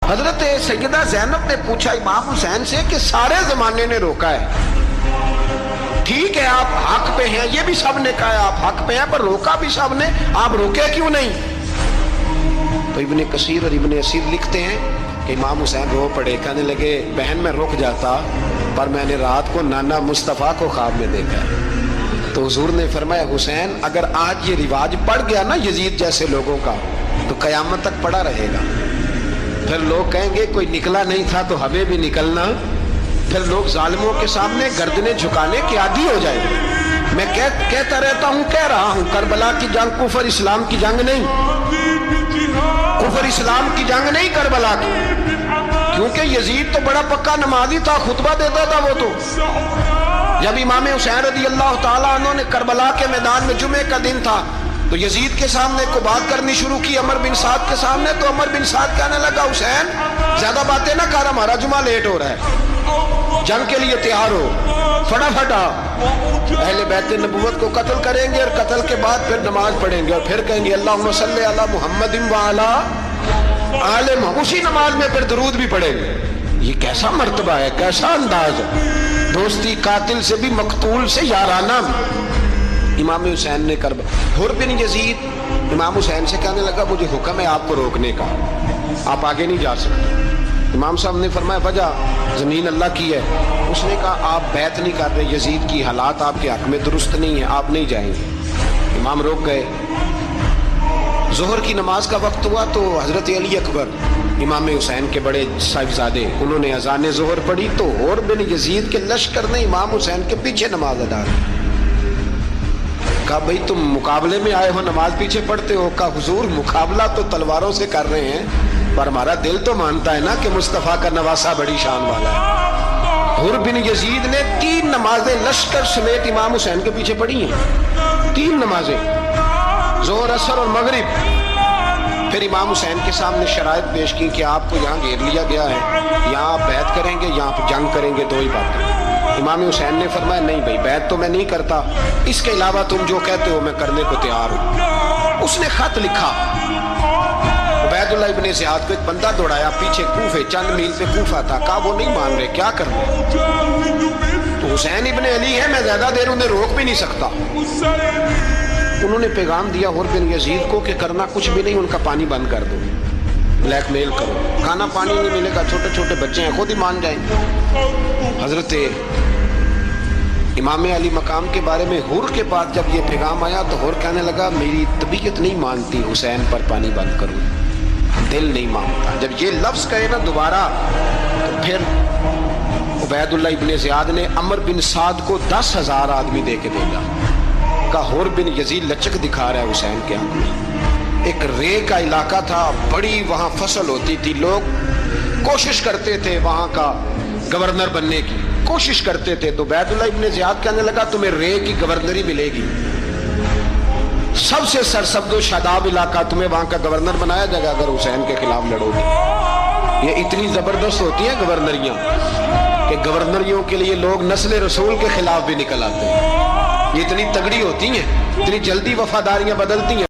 حضرت سیدہ زینب نے پوچھا امام حسین سے کہ سارے زمانے نے روکا ہے، ٹھیک ہے آپ حق پہ ہیں، یہ بھی سب نے کہا ہے آپ حق پہ ہیں، پر روکا بھی سب نے، آپ روکے کیوں نہیں؟ تو ابن کثیر اور ابن اسیر لکھتے ہیں کہ امام حسین رو پڑے، کہنے لگے بہن میں رک جاتا، پر میں نے رات کو نانا مصطفیٰ کو خواب میں دیکھا ہے۔ تو حضور نے فرمایا حسین اگر آج یہ رواج پڑ گیا نا یزید جیسے لوگوں کا تو قیامت تک پڑا رہے گا، پھر لوگ کہیں گے کوئی نکلا نہیں تھا تو ہمیں بھی نکلنا، پھر لوگ ظالموں کے سامنے گردنیں جھکانے کے عادی ہو جائیں گے۔ میں کہتا رہتا ہوں، کہہ رہا ہوں، کربلا کی جنگ کفر اسلام کی جنگ نہیں، کفر اسلام کی جنگ نہیں کربلا کی، کیونکہ یزید تو بڑا پکا نمازی تھا، خطبہ دیتا تھا وہ تو۔ جب امام حسین رضی اللہ تعالیٰ عنہ نے کربلا کے میدان میں جمعے کا دن تھا تو یزید کے سامنے کو بات کرنی شروع کی، عمر بن سعد کے سامنے، تو عمر بن سعد کہنے لگا حسین زیادہ باتیں نہ کر، ہمارا جمعہ لیٹ ہو رہا ہے، جنگ کے لیے تیار ہو، فٹافٹ آ۔ اہل بیت نبوت کو قتل کریں گے اور قتل کے بعد پھر نماز پڑھیں گے اور پھر کہیں گے اللہم صلی علی محمد وعلی آل محمد، اسی نماز میں پھر درود بھی پڑھیں گے۔ یہ کیسا مرتبہ ہے، کیسا انداز ہے، دوستی قاتل سے بھی مقتول سے یارانہ بھی۔ امام حسین نے حر بن یزید امام حسین سے کہنے لگا مجھے حکم ہے آپ کو روکنے کا، آپ آگے نہیں جا سکتے۔ امام صاحب نے فرمایا وجہ زمین اللہ کی ہے، اس نے کہا آپ بیعت نہیں کر رہے، یزید کی حالات آپ کے حق میں درست نہیں ہیں، آپ نہیں جائیں گے۔ امام روک گئے۔ ظہر کی نماز کا وقت ہوا تو حضرت علی اکبر امام حسین کے بڑے صاحبزادے انہوں نے اذان ظہر پڑھی تو حر بن یزید کے لشکر نے امام حسین کے پیچھے نماز ادا کی۔ کہا بھئی تم مقابلے میں آئے ہو نماز پیچھے پڑھتے ہو؟ کہا حضور مقابلہ تو تلواروں سے کر رہے ہیں پر ہمارا دل تو مانتا ہے نا کہ مصطفیٰ کا نواسہ بڑی شان والا ہے۔ حر بن یزید نے 3 نمازیں لشکر سمیت امام حسین کے پیچھے پڑھی ہیں، 3 نمازیں، ظہر اثر اور مغرب۔ پھر امام حسین کے سامنے شرائط پیش کی کہ آپ کو یہاں گھیر لیا گیا ہے، یہاں آپ بیعت کریں گے، یہاں پہ جنگ کریں گے، 2 ہی باتیں۔ امام حسین نے فرمایا نہیں بھائی بیعت تو میں نہیں کرتا، اس کے علاوہ تم جو کہتے ہو میں کرنے کو تیار ہوں۔ اس نے خط لکھا، عبید اللہ ابن زیاد کو ایک بندہ دوڑایا پیچھے کوفے، چند میل پہ کوفہ تھا، کہا وہ نہیں مان رہے، کیا کرنا؟ تو حسین ابن علی ہے، میں زیادہ دیر انہیں روک بھی نہیں سکتا۔ انہوں نے پیغام دیا حر بن یزید کو کہ کرنا کچھ بھی نہیں، ان کا پانی بند کر دو، بلیک میل کرو، کھانا پانی نہیں ملے گا، چھوٹے چھوٹے بچے ہیں خود ہی مان جائیں گے۔ حضرت امام علی مقام کے بارے میں حر کے بعد جب یہ پیغام آیا تو حر کہنے لگا میری طبیعت نہیں مانتی حسین پر پانی بند کروں، دل نہیں مانتا۔ جب یہ لفظ کہے نا دوبارہ تو پھر عبید اللہ ابن زیاد نے عمر بن سعد کو 10,000 آدمی دے کے بھیجا، کہا حر بن یزید لچک دکھا رہا ہے حسین کے آنکھ میں۔ ایک رے کا علاقہ تھا، بڑی وہاں فصل ہوتی تھی، لوگ کوشش کرتے تھے وہاں کا گورنر بننے کی، کوشش کرتے تھے۔ تو عبید اللہ ابن زیاد کہنے لگا تمہیں رے کی گورنری ملے گی، سب سے سرسبز و شاداب علاقہ، تمہیں وہاں کا گورنر بنایا جائے گا اگر حسین کے خلاف لڑو گے۔ یہ اتنی زبردست ہوتی ہیں گورنریاں کہ گورنریوں کے لیے لوگ نسل رسول کے خلاف بھی نکل آتے ہیں، یہ اتنی تگڑی ہوتی ہیں، اتنی جلدی وفاداریاں بدلتی ہیں۔